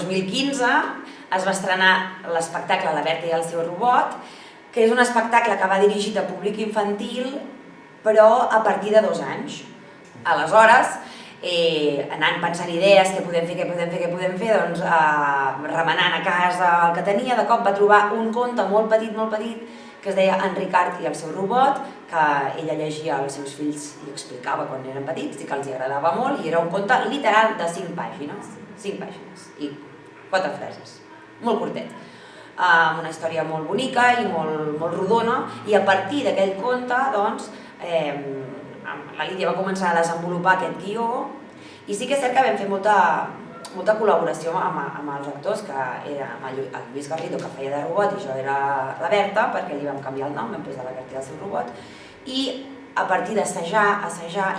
2015 es va estrenar l'espectacle La Berta i el seu robot, que és un espectacle que va dirigit a públic infantil, però a partir de 2 anys. Aleshores, anant pensant idees, què podem fer, doncs remenant a casa el que tenia, de cop va trobar un conte molt petit, que es deia En Ricard i el seu robot, que ella llegia als seus fills i explicava quan eren petits i que els agradava molt, i era un conte literal de 5 pàgines i 4 frases, molt curtet, amb una història molt bonica i molt rodona, i a partir d'aquell conte, doncs, la Lídia va començar a desenvolupar aquest guió, i sí que és cert que vam fer molta col·laboració amb els actors, que era el Lluís Garrido, que feia de robot, i jo era la Berta, perquè li vam canviar el nom, vam posar la Berta i el seu robot, i a partir d'assajar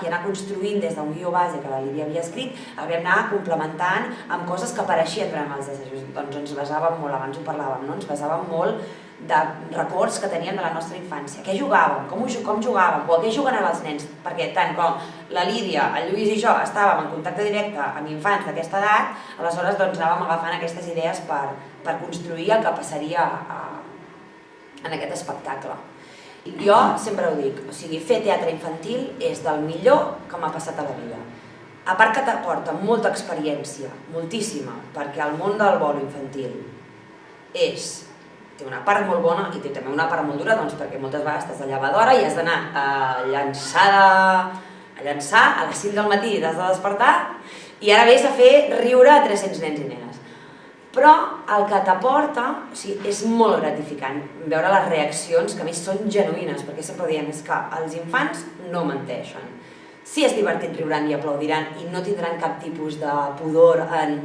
i anar construint des d'un guió base que la Lídia havia escrit, el vam anar complementant amb coses que apareixien durant els assajos. Doncs ens basàvem molt, abans ho parlàvem, no? Ens basàvem molt de records que teníem de la nostra infància. Què jugàvem, com jugàvem, o a què juguen ara els nens, perquè tant com la Lídia, el Lluís i jo estàvem en contacte directe amb infants d'aquesta edat, aleshores doncs anàvem agafant aquestes idees per construir el que passaria en aquest espectacle. Jo sempre ho dic, o sigui, fer teatre infantil és del millor que m'ha passat a la vida. A part que t'aporta molta experiència, moltíssima, perquè el món del bolo infantil té una part molt bona i té també una part molt dura, doncs perquè moltes vegades estàs de llevadora i has d'anar a llançar a les 5 del matí, t'has de despertar i ara vés a fer riure a 300 nens i nenes. Però el que t'aporta és molt gratificant veure les reaccions, que a més són genuïnes, perquè sempre diem que els infants no menteixen. Si és divertit, riuran i aplaudiran i no tindran cap tipus de pudor en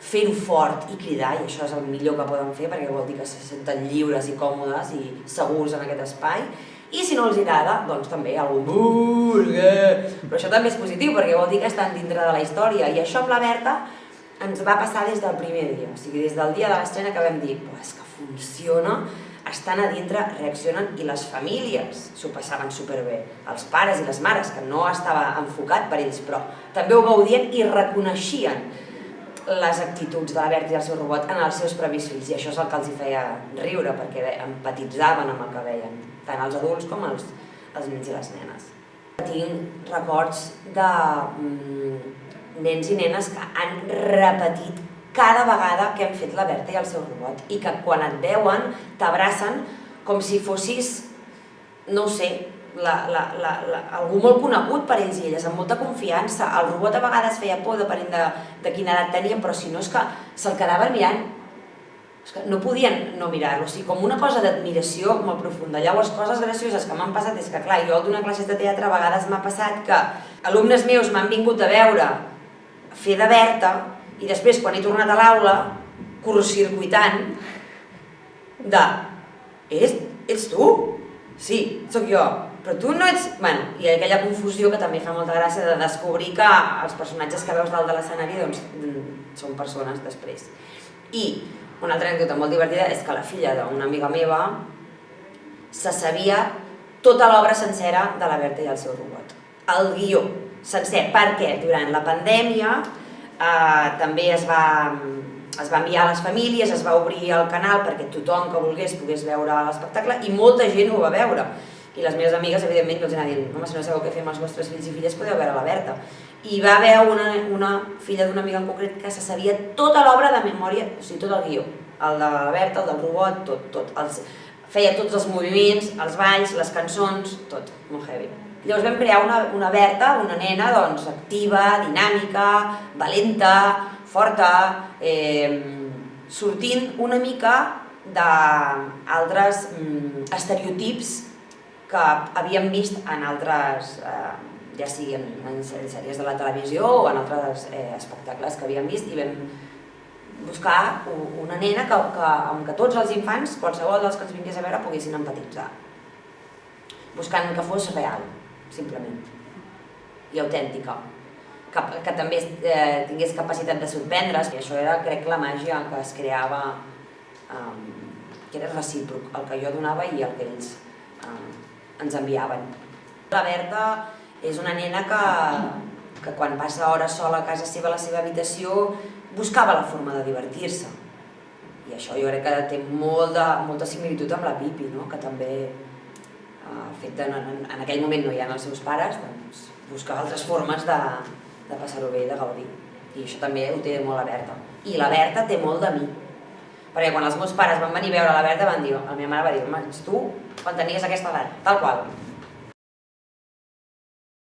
fer-ho fort i cridar, i això és el millor que poden fer perquè vol dir que se senten lliures i còmodes i segurs en aquest espai. I si no els agrada, doncs també algun però això també és positiu perquè vol dir que estan dintre de la història, i això amb la Berta ens va passar des del primer dia, o sigui, des del dia de l'estrena que vam dir és que funciona, estan a dintre, reaccionen, i les famílies s'ho passaven superbé, els pares i les mares, que no estava enfocat per ells, però també ho gaudien i reconeixien les actituds de la Berta i el seu robot en els seus propis fills, i això és el que els feia riure, perquè empatitzaven amb el que veien, tant els adults com els nens i les nenes. Tinc records de nens i nenes que han repetit cada vegada que hem fet la Berta i el seu robot, i que quan et veuen t'abracen com si fossis, no ho sé, algú molt conegut per ells i elles, amb molta confiança. El robot a vegades feia por depenent de quina edat tenien, però si no és que se'l quedaven mirant, no podien no mirar-lo, o sigui, com una cosa d'admiració molt profunda. Llavors, coses gracioses que m'han passat és que, clar, jo al donar classes de teatre a vegades m'ha passat que alumnes meus m'han vingut a veure fer de Berta, i després, quan he tornat a l'aula, curtcircuitant ets tu? Sí, sóc jo, però tu no ets... Bueno, i aquella confusió que també fa molta gràcia de descobrir que els personatges que veus dalt de l'escenari doncs són persones després. I una altra anècdota molt divertida és que la filla d'una amiga meva se sabia tota l'obra sencera de la Berta i el seu robot, el guió sencer, perquè durant la pandèmia també es va enviar a les famílies, es va obrir el canal perquè tothom que volgués pogués veure l'espectacle, i molta gent ho va veure. I les meves amigues, evidentment, els anaven dient: home, si no sabeu què fer amb els vostres fills i filles, podeu veure la Berta. I va haver una filla d'una amiga en concret que se sabia tota l'obra de memòria, o sigui, tot el guió, el de la Berta, el del robot, tot. Feia tots els moviments, els balls, les cançons, tot, molt heavy. Llavors vam crear una Berta, una nena activa, dinàmica, valenta, forta, sortint una mica d'altres estereotips que havíem vist en altres, ja sigui en sèries de la televisió o en altres espectacles que havíem vist, i vam buscar una nena amb què tots els infants, qualsevol dels que ens vingués a veure, poguessin empatitzar, buscant que fos real, simplement, i autèntica, que també tingués capacitat de sorprendre's, i això era, crec, la màgia que es creava, que era recíproc, el que jo donava i el que ells ens enviaven. La Berta és una nena que quan passa hores sola a casa seva, a la seva habitació, buscava la forma de divertir-se. I això jo crec que té molta similitud amb la Pipi, no? Que també, el fet de, en aquell moment no hi ha els seus pares, doncs buscar altres formes de passar-ho bé i de gaudir. I això també ho té molt la Berta. I la Berta té molt de mi. Perquè quan els meus pares van venir a veure la Berta van dir, la meva mare va dir, home, ets tu quan tenies aquesta edat, tal qual.